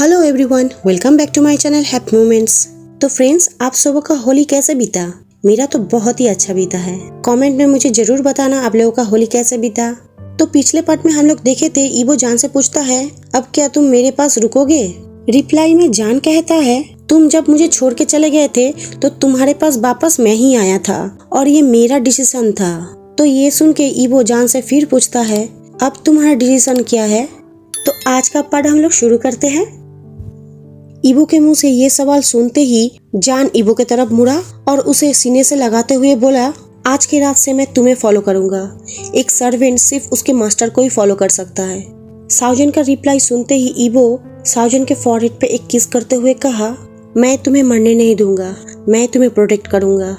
Hello everyone, welcome back to my channel happy moments. तो friends, आप सबों का होली कैसे बीता? मेरा तो बहुत ही अच्छा बीता है। कमेंट में मुझे जरूर बताना आप लोगों का होली कैसे बीता। तो पिछले पार्ट में हम लोग देखे थे, ईवो जान से पूछता है अब क्या तुम मेरे पास रुकोगे। रिप्लाई में जान कहता है तुम जब मुझे छोड़ के चले गए थे तो तुम्हारे पास वापस मैं ही आया था और ये मेरा डिसीजन था। तो ये सुन के ईवो जान से फिर पूछता है अब तुम्हारा डिसीजन क्या है। तो आज का पार्ट हम लोग शुरू करते हैं। ईवो के मुंह से ये सवाल सुनते ही जान ईवो की तरफ मुड़ा और उसे सीने से लगाते हुए बोला, आज की रात से मैं तुम्हें फॉलो करूंगा। एक सर्वेंट सिर्फ उसके मास्टर को ही फॉलो कर सकता है। साउजन का रिप्लाई सुनते ही ईवो साउजन के फॉरहेड पे एक किस करते हुए कहा, मैं तुम्हें मरने नहीं दूंगा, मैं तुम्हें प्रोटेक्ट करूंगा।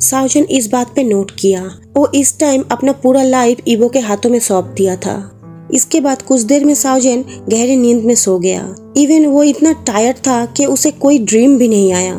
साउजन इस बात पे नोट किया। वो इस टाइम अपना पूरा लाइफ ईवो के हाथों में सौंप दिया था। इसके बाद कुछ देर में साउजन गहरी नींद में सो गया। इवन वो इतना टायर्ड था कि उसे कोई ड्रीम भी नहीं आया।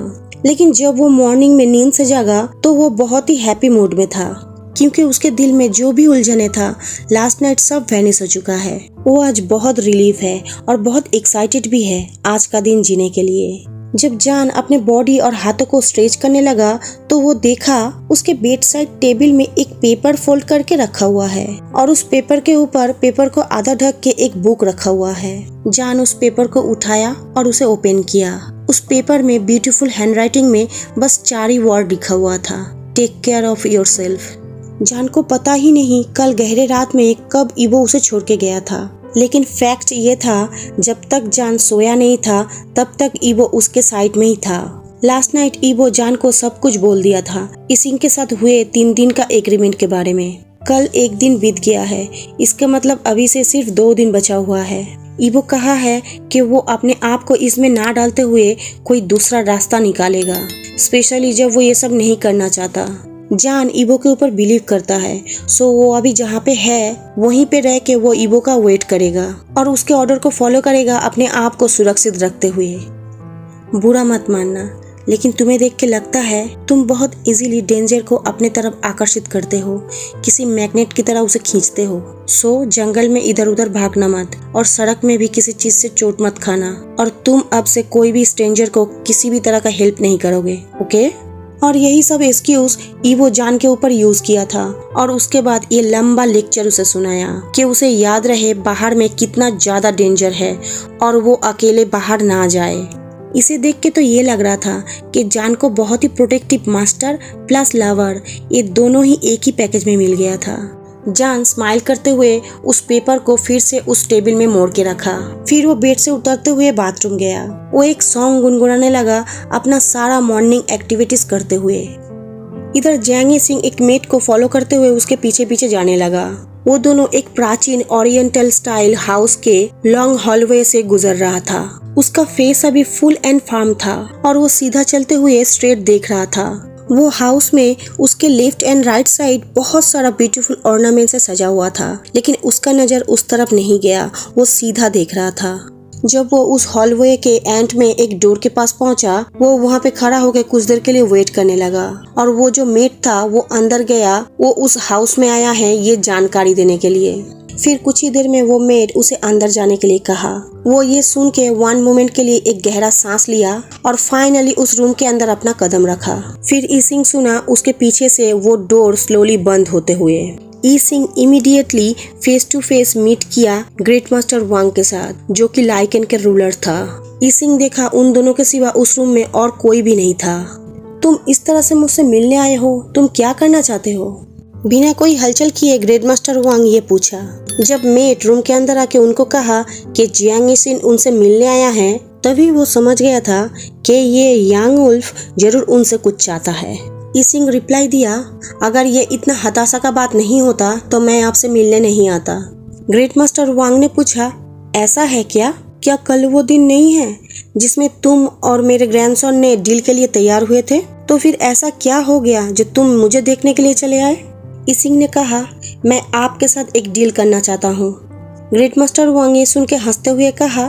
लेकिन जब वो मॉर्निंग में नींद से जागा तो वो बहुत ही हैप्पी मूड में था, क्योंकि उसके दिल में जो भी उलझने था लास्ट नाइट सब वैनिश हो चुका है। वो आज बहुत रिलीफ है और बहुत एक्साइटेड भी है आज का दिन जीने के लिए। जब जान अपने बॉडी और हाथों को स्ट्रेच करने लगा तो वो देखा उसके बेड साइड टेबल में एक पेपर फोल्ड करके रखा हुआ है और उस पेपर के ऊपर पेपर को आधा ढक के एक बुक रखा हुआ है। जान उस पेपर को उठाया और उसे ओपन किया। उस पेपर में ब्यूटीफुल हैंडराइटिंग में बस 4 ही वर्ड लिखा हुआ था, टेक केयर ऑफ योरसेल्फ। जान को पता ही नहीं कल गहरे रात में कब ईवो उसे छोड़ के गया था, लेकिन फैक्ट ये था जब तक जान सोया नहीं था तब तक ईवो उसके साइड में ही था। लास्ट नाइट ईवो जान को सब कुछ बोल दिया था इसिंग के साथ हुए 3 दिन का एग्रीमेंट के बारे में। कल एक दिन बीत गया है, इसका मतलब अभी से सिर्फ 2 दिन बचा हुआ है। ईवो कहा है कि वो अपने आप को इसमें ना डालते हुए कोई दूसरा रास्ता निकालेगा, स्पेशली जब वो ये सब नहीं करना चाहता। जान ईवो के ऊपर बिलीव करता है, सो वो अभी जहाँ पे है वहीं पे रह के वो ईवो का वेट करेगा और उसके ऑर्डर को फॉलो करेगा, अपने आप को सुरक्षित रखते हुए। बुरा मत मानना, लेकिन तुम्हें देख के लगता है तुम बहुत इजीली डेंजर को अपने तरफ आकर्षित करते हो, किसी मैग्नेट की तरह उसे खींचते हो। सो जंगल में इधर उधर भागना मत और सड़क में भी किसी चीज से चोट मत खाना, और तुम अब से कोई भी स्ट्रेंजर को किसी भी तरह का हेल्प नहीं करोगे, ओके? और यही सब एक्सक्यूज ईवो जान के ऊपर यूज किया था और उसके बाद ये लंबा लेक्चर उसे सुनाया कि उसे याद रहे बाहर में कितना ज्यादा डेंजर है और वो अकेले बाहर ना जाए। इसे देख के तो ये लग रहा था कि जान को बहुत ही प्रोटेक्टिव मास्टर प्लस लवर, ये दोनों ही एक ही पैकेज में मिल गया था। जान स्माइल करते हुए उस पेपर को फिर से उस टेबल में मोड़ के रखा। फिर वो बेड से उतरते हुए बाथरूम गया। वो एक सॉन्ग गुनगुनाने लगा अपना सारा मॉर्निंग एक्टिविटीज करते हुए। इधर जैंग सिंह एक मेट को फॉलो करते हुए उसके पीछे पीछे जाने लगा। वो दोनों एक प्राचीन ओरिएंटल स्टाइल हाउस के लॉन्ग हॉलवे से गुजर रहा था। उसका फेस अभी फुल एंड फार्म था और वो सीधा चलते हुए स्ट्रेट देख रहा था। वो हाउस में उसके लेफ्ट एंड राइट साइड बहुत सारा ब्यूटीफुल ऑर्नामेंट से सजा हुआ था, लेकिन उसका नजर उस तरफ नहीं गया, वो सीधा देख रहा था। जब वो उस हॉलवे के एंड में एक डोर के पास पहुंचा, वो वहां पे खड़ा होकर कुछ देर के लिए वेट करने लगा और वो जो मेट था वो अंदर गया। वो उस हाउस में आया है ये जानकारी देने के लिए। फिर कुछ ही देर में वो मेड उसे अंदर जाने के लिए कहा। वो ये सुन के 1 मोमेंट के लिए एक गहरा सांस लिया और फाइनली उस रूम के अंदर अपना कदम रखा। फिर ईसिंग सुना उसके पीछे से वो डोर स्लोली बंद होते हुए। ईसिंग immediately face to face meet किया ग्रेट मास्टर वांग के साथ, जो कि लाइकेन के रूलर था। ईसिंग देखा उन दोनों के सिवा उस रूम में और कोई भी नहीं था। तुम इस तरह से मुझसे मिलने आए हो, तुम क्या करना चाहते हो? बिना कोई हलचल किए ग्रेट मास्टर वांग ये पूछा। जब मेट रूम के अंदर आके उनको कहा कि जियांग सिन उनसे मिलने आया है, तभी वो समझ गया था कि ये यांग वुल्फ जरूर उनसे कुछ चाहता है। ईसिंग रिप्लाई दिया, अगर ये इतना हताशा का बात नहीं होता तो मैं आपसे मिलने नहीं आता। ग्रेट मास्टर वांग ने पूछा, ऐसा है क्या कल वो दिन नहीं है जिसमें तुम और मेरे ग्रैंडसन ने डील के लिए तैयार हुए थे? तो फिर ऐसा क्या हो गया जो तुम मुझे देखने के लिए चले आए? ईसिंग ने कहा, मैं आपके साथ एक डील करना चाहता हूँ। ग्रेट मास्टर वांग ये सुन के हंसते हुए कहा,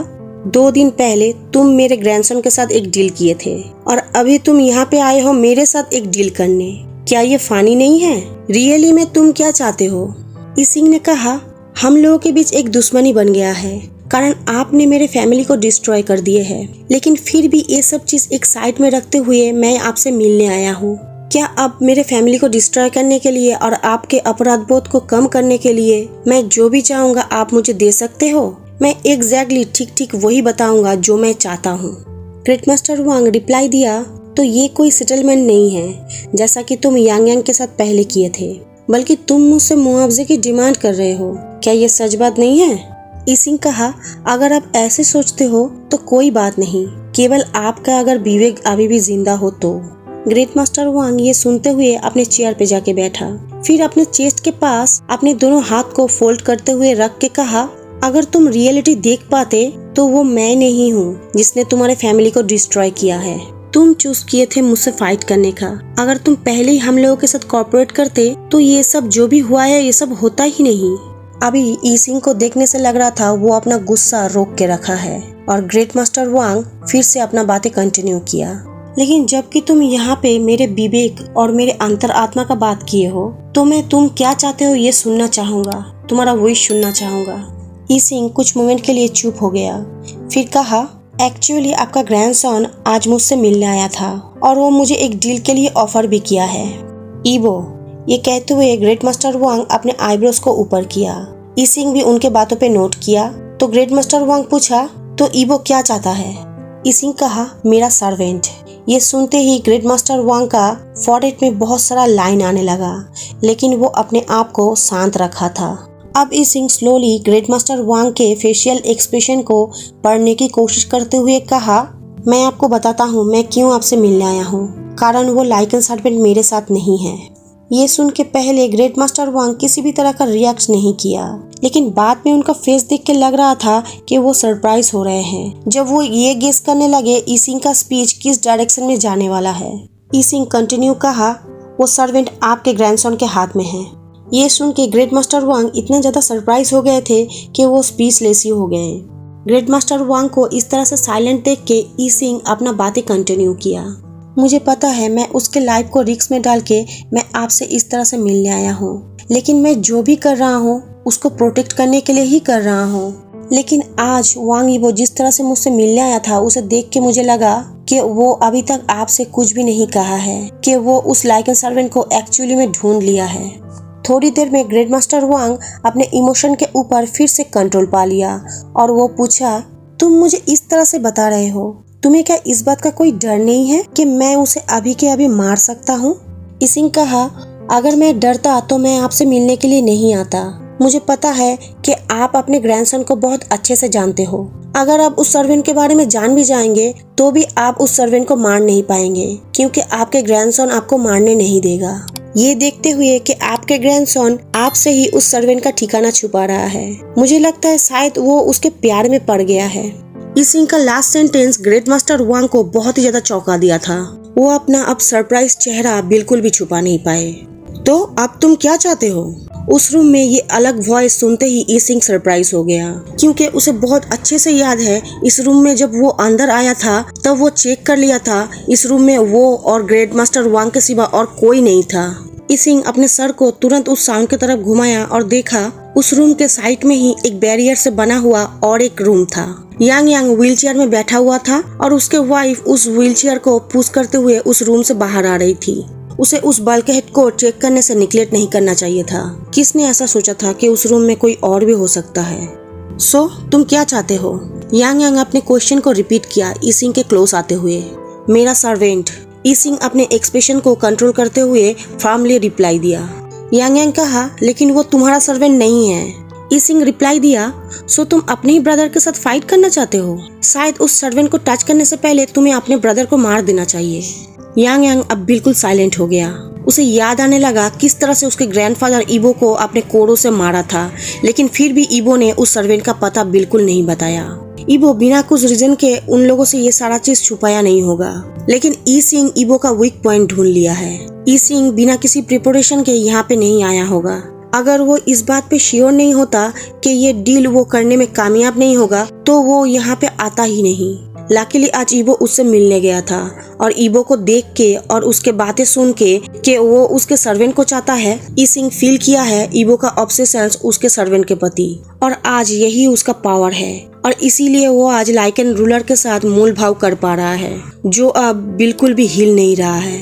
2 दिन पहले तुम मेरे ग्रैंडसन के साथ एक डील किए थे और अभी तुम यहाँ पे आए हो मेरे साथ एक डील करने। क्या ये फानी नहीं है? रियली में तुम क्या चाहते हो? ईसिंग ने कहा, हम लोगों के बीच एक दुश्मनी बन गया है कारण आपने मेरे फैमिली को डिस्ट्रॉय कर दिए है। लेकिन फिर भी ये सब चीज एक साइड में रखते हुए मैं आपसे मिलने आया हूँ। क्या अब मेरे फैमिली को डिस्ट्रॉय करने के लिए और आपके अपराध बोध को कम करने के लिए मैं जो भी चाहूँगा आप मुझे दे सकते हो? मैं एग्जैक्टली ठीक वही बताऊंगा जो मैं चाहता हूँ। ग्रेट मास्टर वांग रिप्लाई दिया, तो ये कोई सेटलमेंट नहीं है जैसा कि तुम यांग यांग के साथ पहले किए थे, बल्कि तुम मुझसे मुआवजे की डिमांड कर रहे हो। क्या ये सच बात नहीं है? ईसिंग कहा, अगर आप ऐसे सोचते हो तो कोई बात नहीं, केवल आपका अगर विवेक अभी भी जिंदा हो तो। ग्रेट मास्टर वांग ये सुनते हुए अपने चेयर पे जाके बैठा, फिर अपने चेस्ट के पास अपने दोनों हाथ को फोल्ड करते हुए रख के कहा, अगर तुम रियलिटी देख पाते तो वो मैं नहीं हूँ जिसने तुम्हारे फैमिली को डिस्ट्रॉय किया है। तुम चूज किए थे मुझसे फाइट करने का। अगर तुम पहले ही हम लोगों के साथ कोऑपरेट करते तो ये सब जो भी हुआ है ये सब होता ही नहीं। अभी ईसिंग को देखने से लग रहा था वो अपना गुस्सा रोक के रखा है और ग्रेट मास्टर वांग फिर से अपना बातें कंटिन्यू किया। लेकिन जबकि तुम यहाँ पे मेरे विवेक और मेरे अंतर आत्मा का बात किए हो तो मैं तुम क्या चाहते हो ये सुनना चाहूंगा, तुम्हारा विश सुनना चाहूंगा। ईसिंग कुछ मोमेंट के लिए चुप हो गया, फिर कहा, एक्चुअली आपका ग्रैंडसन आज मुझसे मिलने आया था और वो मुझे एक डील के लिए ऑफर भी किया है। ईबो, ये कहते हुए ग्रेट मास्टर वांग अपने आईब्रोज को ऊपर किया। ईसिंग भी उनके बातों पे नोट किया। तो ग्रेट मास्टर वांग पूछा, तो ईबो क्या चाहता है? ईसिंग कहा, मेरा सर्वेंट। ये सुनते ही ग्रेट मास्टर वांग का फॉरहेड में बहुत सारा लाइन आने लगा, लेकिन वो अपने आप को शांत रखा था। अब ईसिंग स्लोली ग्रेट मास्टर वांग के फेशियल एक्सप्रेशन को पढ़ने की कोशिश करते हुए कहा, मैं आपको बताता हूँ मैं क्यों आपसे मिलने आया हूँ, कारण वो लाइकन सर्वेंट मेरे साथ नहीं है। ये सुन के पहले ग्रेट मास्टर वांग किसी भी तरह का रिएक्ट नहीं किया, लेकिन बाद में उनका फेस देख के लग रहा था कि वो सरप्राइज हो रहे हैं जब वो ये गेस करने लगे ईसिंग का स्पीच किस डायरेक्शन में जाने वाला है। ईसिंग कंटिन्यू कहा, वो सर्वेंट आपके ग्रैंडसन के हाथ में है। ये सुन के ग्रेट मास्टर वांग इतना ज्यादा सरप्राइज हो गए थे कि वो स्पीचलेस ही हो गए। ग्रेट मास्टर वांग को इस तरह से साइलेंट देख के ईसिंग अपना बातें कंटिन्यू किया। मुझे पता है मैं उसके लाइफ को रिस्क में डाल के मैं आपसे इस तरह से मिलने आया हूँ, लेकिन मैं जो भी कर रहा हूँ उसको प्रोटेक्ट करने के लिए ही कर रहा हूँ। लेकिन आज वांग यीबो जिस तरह से मुझसे मिलने आया था उसे देख के मुझे लगा कि वो अभी तक आपसे कुछ भी नहीं कहा है कि वो उस लाइकन सर्वेंट को एक्चुअली में ढूंढ लिया है। थोड़ी देर में ग्रेट मास्टर वांग अपने इमोशन के ऊपर फिर से कंट्रोल पा लिया और वो पूछा, तुम मुझे इस तरह से बता रहे हो, तुम्हें क्या इस बात का कोई डर नहीं है कि मैं उसे अभी के अभी मार सकता हूँ? ईसिंग कहा, अगर मैं डरता तो मैं आपसे मिलने के लिए नहीं आता। मुझे पता है कि आप अपने ग्रैंडसन को बहुत अच्छे से जानते हो। अगर आप उस सर्वेंट के बारे में जान भी जाएंगे तो भी आप उस सर्वेंट को मार नहीं पाएंगे, क्योंकि आपके ग्रैंडसन आपको मारने नहीं देगा। ये देखते हुए कि आपके ग्रैंडसन आपसे ही उस सर्वेंट का ठिकाना छुपा रहा है, मुझे लगता है शायद वो उसके प्यार में पड़ गया है। ईसिंग का लास्ट सेंटेंस ग्रेट मास्टर वांग को बहुत ही ज्यादा चौंका दिया था। वो अपना अब सरप्राइज चेहरा बिल्कुल भी छुपा नहीं पाए। तो अब तुम क्या चाहते हो? उस रूम में ये अलग वॉइस सुनते ही ईसिंग सरप्राइज हो गया, क्योंकि उसे बहुत अच्छे से याद है इस रूम में जब वो अंदर आया था तब वो चेक कर लिया था इस रूम में वो और ग्रेट मास्टर वांग के सिवा और कोई नहीं था। ईसिंग अपने सर को तुरंत उस साउंड की तरफ घुमाया और देखा उस रूम के साइड में ही एक बैरियर से बना हुआ और एक रूम था। यांग यांग व्हीलचेयर में बैठा हुआ था और उसके वाइफ उस व्हीलचेयर को पुश करते हुए उस रूम से बाहर आ रही थी। उसे उस बल्कहेड को चेक करने से निग्लेक्ट नहीं करना चाहिए था। किसने ऐसा सोचा था कि उस रूम में कोई और भी हो सकता है? तुम क्या चाहते हो? यांग यांग अपने क्वेश्चन को रिपीट किया ईसिंग के क्लोज आते हुए। मेरा सर्वेंट। ईसिंग अपने एक्सप्रेशन को कंट्रोल करते हुए फर्मली रिप्लाई दिया। यांग यांग कहा, लेकिन वो तुम्हारा सर्वेंट नहीं है। ईसिंग रिप्लाई दिया, तुम अपने ही ब्रदर के साथ फाइट करना चाहते हो? शायद उस सर्वेंट को टच करने से पहले तुम्हें अपने ब्रदर को मार देना चाहिए। यांग यांग अब बिल्कुल साइलेंट हो गया। उसे याद आने लगा किस तरह से उसके ग्रैंडफादर ईबो को अपने कोड़ों से मारा था, लेकिन फिर भी ईबो ने उस सर्वेंट का पता बिल्कुल नहीं बताया। ईबो बिना कुछ रीजन के उन लोगों से ये सारा चीज छुपाया नहीं होगा, लेकिन ईसिंग ईबो का वीक पॉइंट ढूंढ लिया है। ईसिंग बिना किसी प्रिपरेशन के यहाँ पे नहीं आया होगा। अगर वो इस बात पे श्योर नहीं होता कि ये डील वो करने में कामयाब नहीं होगा तो वो यहाँ पे आता ही नहीं। लकीली आज ईबो उससे मिलने गया था और ईबो को देख के और उसके बातें सुन के कि वो उसके सर्वेंट को चाहता है, इसिंग फील किया है ईबो का ऑब्सेशन उसके सर्वेंट के प्रति, और आज यही उसका पावर है और इसीलिए वो आज लाइकेन रूलर के साथ मोल भाव कर पा रहा है, जो अब बिल्कुल भी हिल नहीं रहा है।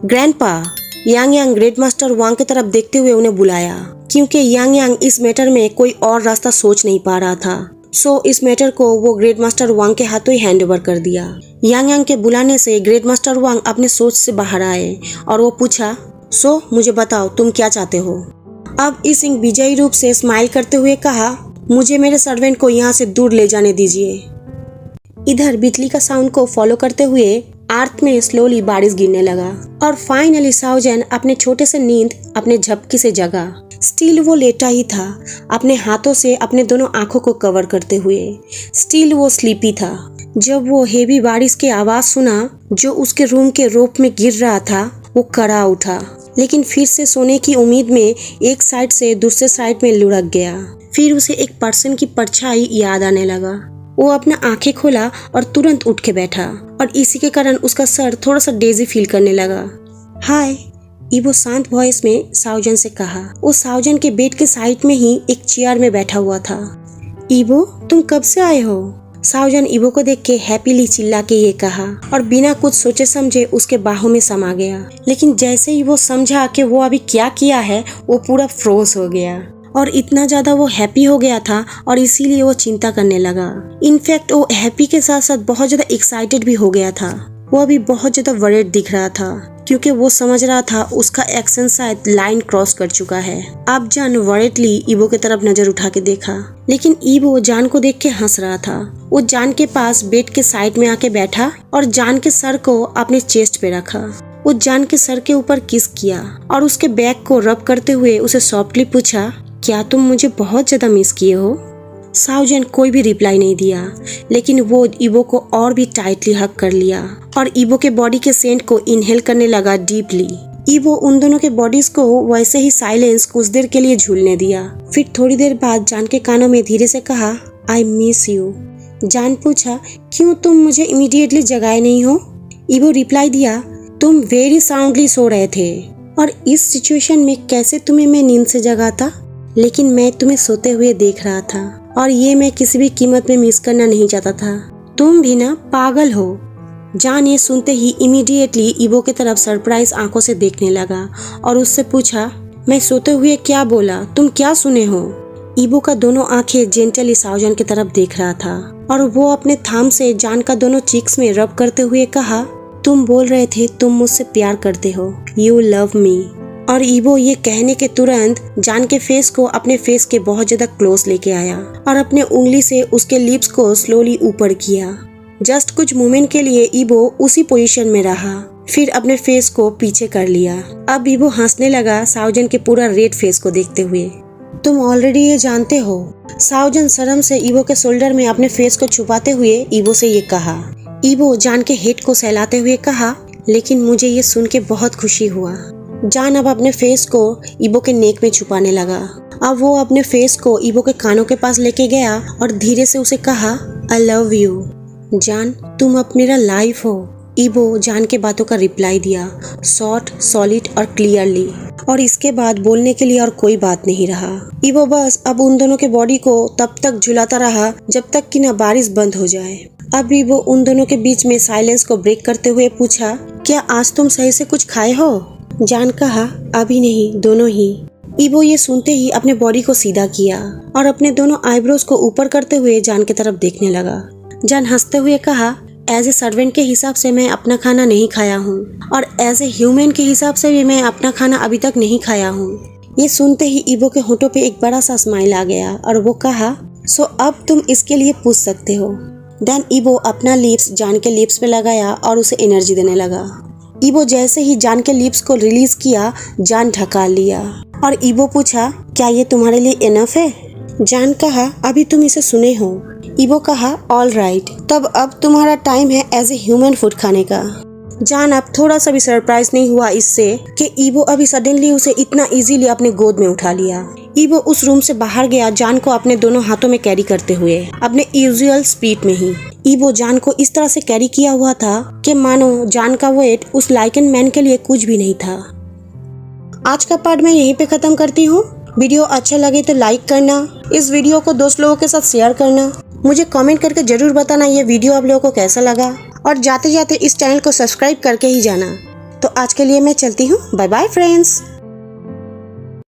ग्रैंडपा यांग यांग ग्रेट मास्टर वांग की तरफ देखते हुए उन्हें बुलाया, क्योंकि यांग यांग इस मैटर में कोई और रास्ता सोच नहीं पा रहा था। सो इस मैटर को वो ग्रेट मास्टर वांग के हाथों ही हैंड ओवर कर दिया। यांग यांग के बुलाने से ग्रेट मास्टर वांग अपने सोच से बाहर आए और वो पूछा, सो मुझे बताओ तुम क्या चाहते हो। अब इसिंग विजयी रूप से स्माइल करते हुए कहा, मुझे मेरे सर्वेंट को यहाँ से दूर ले जाने दीजिए। इधर बिजली का साउंड को फॉलो करते हुए अर्थ में स्लोली बारिश गिरने लगा और फाइनली साउजन अपने छोटे से नींद अपने झपकी से जगा। स्टिल वो लेटा ही था, अपने हाथों से अपने दोनों आंखों को कवर करते हुए। स्टिल वो स्लीपी था। जब वो हेवी बारिश की आवाज सुना जो उसके रूम के रोप में गिर रहा था, वो कड़ा उठा, लेकिन फिर से सोने की उम्मीद में एक साइड से दूसरे साइड में लुढ़क गया। फिर उसे एक पर्सन की परछाई याद आने लगा। वो अपना आंखें खोला और तुरंत उठ के बैठा और इसी के कारण उसका सर थोड़ा सा डेजी फील करने लगा। हाय, ईबो शांत वॉइस में साउजन से कहा। वो साउजन के बेड के साइड में ही एक चेयर में बैठा हुआ था। ईबो, तुम कब से आए हो? साउजन ईबो को देख के हैप्पीली चिल्ला के ये कहा और बिना कुछ सोचे समझे उसके बाहों में समा गया। लेकिन जैसे ही वो समझा कि वो अभी क्या किया है, वो पूरा फ्रोज हो गया और इतना ज्यादा वो हैप्पी हो गया था और इसीलिए वो चिंता करने लगा। इनफैक्ट वो हैप्पी के साथ साथ बहुत ज्यादा एक्साइटेड भी हो गया था। वो अभी बहुत ज्यादा वरीड दिख रहा था क्योंकि वो समझ रहा था उसका एक्शन शायद लाइन क्रॉस कर चुका है। अब जान वरीडली ईबो की तरफ नजर उठा के देखा, लेकिन ईबो जान को देख के हंस रहा था। वो जान के पास बेड के साइड में आके बैठा और जान के सर को अपने चेस्ट पे रखा। वो जान के सर के ऊपर किस किया और उसके बैक को रब करते हुए उसे सॉफ्टली पूछा, क्या तुम मुझे बहुत ज्यादा मिस किए हो? साउजन कोई भी रिप्लाई नहीं दिया, लेकिन वो ईबो को और भी टाइटली हग कर लिया और ईबो के बॉडी के सेंट को इनहेल करने लगा डीपली। ईबो उन दोनों के बॉडीज को वैसे ही साइलेंस कुछ देर के लिए झूलने दिया। फिर थोड़ी देर बाद जान के कानों में धीरे से कहा, आई मिस यू। जान पूछा, क्यों तुम मुझे इमीडिएटली जगाए नहीं हो? ईबो रिप्लाई दिया, तुम वेरी साउंडली सो रहे थे और इस सिचुएशन में कैसे तुम्हें मैं नींद से जगाता? लेकिन मैं तुम्हें सोते हुए देख रहा था और ये मैं किसी भी कीमत में मिस करना नहीं चाहता था। तुम भी ना पागल हो। जान ये सुनते ही इमीडिएटली ईबो की तरफ सरप्राइज आंखों से देखने लगा और उससे पूछा, मैं सोते हुए क्या बोला? तुम क्या सुने हो? ईबो का दोनों आंखें जेंटली साउजन की तरफ देख रहा था और वो अपने थाम से जान का दोनों चीक्स में रब करते हुए कहा, तुम बोल रहे थे तुम मुझसे प्यार करते हो, यू लव मी। और ईबो ये कहने के तुरंत जान के फेस को अपने फेस के बहुत ज्यादा क्लोज लेके आया और अपने उंगली से उसके लिप्स को स्लोली ऊपर किया। जस्ट कुछ मोमेंट के लिए ईबो उसी पोजीशन में रहा, फिर अपने फेस को पीछे कर लिया। अब ईबो हंसने लगा साउजन के पूरा रेड फेस को देखते हुए। तुम ऑलरेडी ये जानते हो। साउजन शर्म से ईबो के शोल्डर में अपने फेस को छुपाते हुए ईबो से ये कहा। ईबो जान के हेड को सहलाते हुए कहा, लेकिन मुझे ये सुन के बहुत खुशी हुआ। जान अब अपने फेस को ईबो के नेक में छुपाने लगा। अब वो अपने फेस को ईबो के कानों के पास लेके गया और धीरे से उसे कहा, आई लव यू। जान, तुम अब मेरा लाइफ हो। ईबो जान के बातों का रिप्लाई दिया, शॉर्ट, सॉलिड और क्लियरली, और इसके बाद बोलने के लिए और कोई बात नहीं रहा। ईबो बस अब उन दोनों के बॉडी को तब तक झुलाता रहा जब तक कि ना बारिश बंद हो जाए। अब ईबो उन दोनों के बीच में साइलेंस को ब्रेक करते हुए पूछा, क्या आज तुम सही से कुछ खाए हो? जान कहा, अभी नहीं, दोनों ही। ईबो ये सुनते ही अपने बॉडी को सीधा किया और अपने दोनों आईब्रोज को ऊपर करते हुए जान की तरफ देखने लगा। जान हंसते हुए कहा, एज ए सर्वेंट के हिसाब से मैं अपना खाना नहीं खाया हूँ और एज ए ह्यूमन के हिसाब से भी मैं अपना खाना अभी तक नहीं खाया हूँ। ये सुनते ही ईबो के होठों पे एक बड़ा सा स्माइल आ गया और वो कहा, सो अब तुम इसके लिए पूछ सकते हो। देन ईबो अपना लिप्स जान के लिप्स पे लगाया और उसे एनर्जी देने लगा। ईबो जैसे ही जान के लिप्स को रिलीज किया, जान ढका लिया और ईबो पूछा, क्या ये तुम्हारे लिए इनफ है? जान कहा, अभी तुम इसे सुने हो। ईबो कहा, ऑल राइट, तब अब तुम्हारा टाइम है एज ए ह्यूमन फूड खाने का। जान अब थोड़ा सा भी सरप्राइज नहीं हुआ इससे कि ईवो अभी सडनली उसे इतना इजीली अपने गोद में उठा लिया। ईवो उस रूम से बाहर गया जान को अपने दोनों हाथों में कैरी करते हुए, अपने यूजुअल स्पीड में ही। ईवो जान को इस तरह से कैरी किया हुआ था कि मानो जान का वेट उस लाइकन मैन के लिए कुछ भी नहीं था। आज का पार्ट मैं यहीं पे खत्म करती हूँ। वीडियो अच्छा लगे तो लाइक करना, इस वीडियो को दोस्त लोगों के साथ शेयर करना, मुझे कमेंट करके जरूर बताना ये वीडियो आप लोगों को कैसा लगा, और जाते जाते इस चैनल को सब्सक्राइब करके ही जाना। तो आज के लिए मैं चलती हूँ। Bye bye friends.